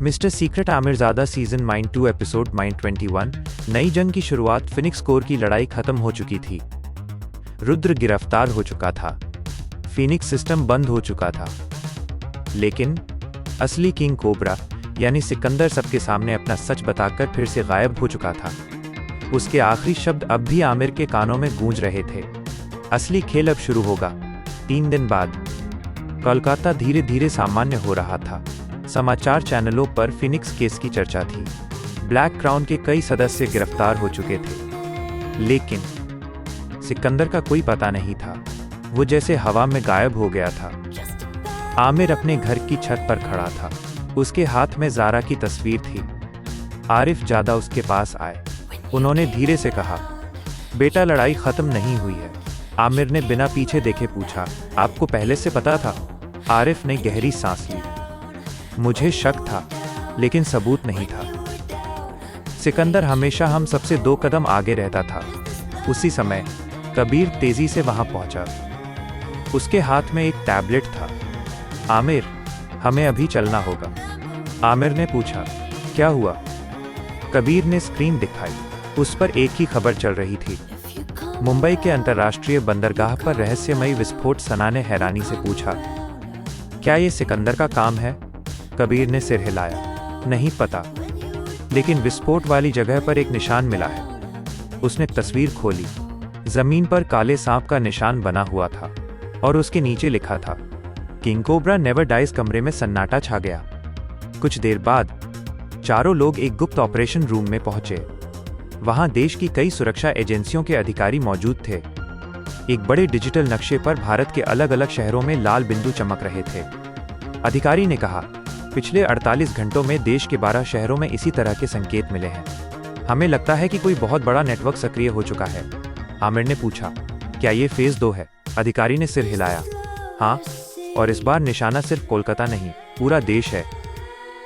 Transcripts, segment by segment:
Mister secret Amirzada season माइन 2 episode माइन 21। नई जंग की शुरुआत। फिनिक्स कोर की लड़ाई खत्म हो चुकी थी। रुद्र गिरफ्तार हो चुका था। फिनिक्स सिस्टम बंद हो चुका था। लेकिन असली किंग कोबरा यानी सिकंदर सबके सामने अपना सच बताकर फिर से गायब हो चुका था। उसके आखिरी शब्द अब भी आमिर के कानों में गूंज रहे थे। असली खेल अब शुरू होगा। 3 दिन बाद कोलकाता धीरे धीरे सामान्य हो रहा था। समाचार चैनलों पर फिनिक्स केस की चर्चा थी। ब्लैक क्राउन के कई सदस्य गिरफ्तार हो चुके थे, लेकिन सिकंदर का कोई पता नहीं था। वो जैसे हवा में गायब हो गया था। आमिर अपने घर की छत पर खड़ा था। उसके हाथ में ज़ारा की तस्वीर थी। आरिफ जादा उसके पास आए। उन्होंने धीरे से कहा, बेटा लड़ाई खत्म नहीं हुई है। आमिर ने बिना पीछे देखे पूछा, आपको पहले से पता था? आरिफ ने गहरी सांस ली। मुझे शक था, लेकिन सबूत नहीं था। सिकंदर हमेशा हम सबसे 2 कदम आगे रहता था। उसी समय कबीर तेजी से वहां पहुंचा। उसके हाथ में एक टैबलेट था। आमिर, हमें अभी चलना होगा। आमिर ने पूछा, क्या हुआ? कबीर ने स्क्रीन दिखाई। उस पर एक ही खबर चल रही थी। मुंबई के अंतर्राष्ट्रीय बंदरगाह पर रहस्यमयी विस्फोट। सना ने हैरानी से पूछा, क्या ये सिकंदर का काम है? कबीर ने सिर हिलाया, नहीं पता, लेकिन विस्फोट वाली जगह पर एक निशान मिला है। उसने तस्वीर खोली। जमीन पर काले सांप का निशान बना हुआ था और उसके नीचे लिखा था, किंग कोबरा नेवर डाइज। कमरे में सन्नाटा छा गया। कुछ देर बाद चारों लोग एक गुप्त ऑपरेशन रूम में पहुंचे। वहां देश की कई सुरक्षा एजेंसियों के अधिकारी मौजूद थे। एक बड़े डिजिटल नक्शे पर भारत के अलग अलग शहरों में लाल बिंदु चमक रहे थे। अधिकारी ने कहा, पिछले 48 घंटों में देश के 12 शहरों में इसी तरह के संकेत मिले हैं। हमें लगता है कि कोई बहुत बड़ा नेटवर्क सक्रिय हो चुका है। आमिर ने पूछा, क्या ये फेज 2 है? अधिकारी ने सिर हिलाया, हाँ, और इस बार निशाना सिर्फ कोलकाता नहीं, पूरा देश है।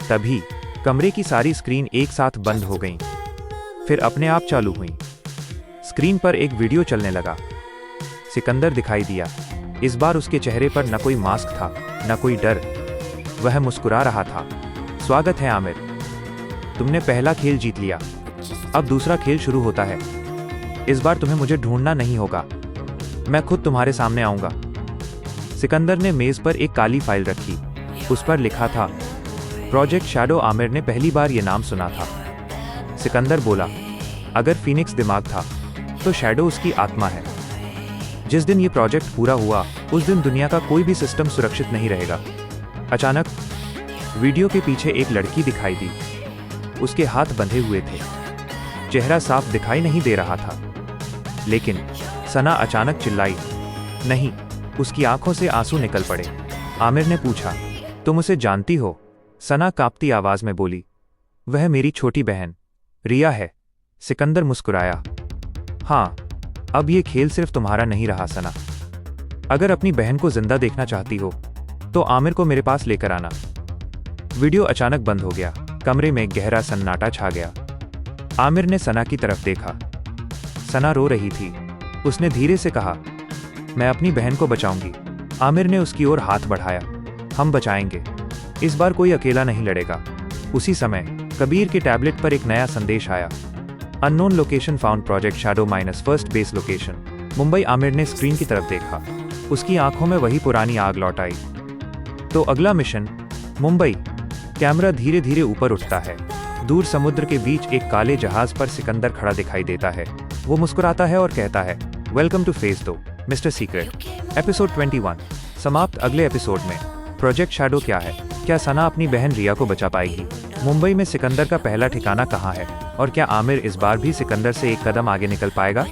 तभी कमरे की सारी स्क्रीन एक साथ बंद हो गईं, फिर अपने आप चालू हुईं। स्क्रीन पर एक वीडियो चलने लगा। सिकंदर दिखाई दिया। इस बार उसके चेहरे पर न कोई मास्क था, न कोई डर। वह मुस्कुरा रहा था। स्वागत है आमिर, तुमने पहला खेल जीत लिया। अब दूसरा खेल शुरू होता है। इस बार तुम्हें मुझे ढूंढना नहीं होगा, मैं खुद तुम्हारे सामने आऊंगा। सिकंदर ने मेज पर एक काली फाइल रखी। उस पर लिखा था, प्रोजेक्ट शैडो। आमिर ने पहली बार यह नाम सुना था। सिकंदर बोला, अगर फिनिक्स दिमाग था तो शैडो उसकी आत्मा है। जिस दिन ये प्रोजेक्ट पूरा हुआ, उस दिन दुनिया का कोई भी सिस्टम सुरक्षित नहीं रहेगा। अचानक वीडियो के पीछे एक लड़की दिखाई दी। उसके हाथ बंधे हुए थे। चेहरा साफ दिखाई नहीं दे रहा था, लेकिन सना अचानक चिल्लाई, नहीं। उसकी आंखों से आंसू निकल पड़े। आमिर ने पूछा, तुम उसे जानती हो? सना कांपती आवाज में बोली, वह मेरी छोटी बहन रिया है। सिकंदर मुस्कुराया, हाँ, अब ये खेल सिर्फ तुम्हारा नहीं रहा सना। अगर अपनी बहन को जिंदा देखना चाहती हो तो आमिर को मेरे पास लेकर आना। वीडियो अचानक बंद हो गया। कमरे में गहरा सन्नाटा छा गया। आमिर ने सना की तरफ देखा। सना रो रही थी। उसने धीरे से कहा, मैं अपनी बहन को बचाऊंगी। आमिर ने उसकी ओर हाथ बढ़ाया, हम बचाएंगे। इस बार कोई अकेला नहीं लड़ेगा। उसी समय कबीर के टैबलेट पर एक नया संदेश आया, unknown location found, project shadow minus first base location, Mumbai. Aamir ने स्क्रीन की तरफ देखा। उसकी आंखों में वही पुरानी आग लौट आई। तो अगला मिशन मुंबई। कैमरा धीरे धीरे ऊपर उठता है। दूर समुद्र के बीच एक काले जहाज पर सिकंदर खड़ा दिखाई देता है। वो मुस्कुराता है और कहता है, welcome two phase 2 mister secret. Episode 21 समाप्त। अगले एपिसोड में प्रोजेक्ट शैडो क्या है? क्या सना अपनी बहन रिया को बचा पाएगी? मुंबई में सिकंदर का पहला ठिकाना कहाँ है? और क्या आमिर इस बार भी सिकंदर से एक कदम आगे निकल पाएगा?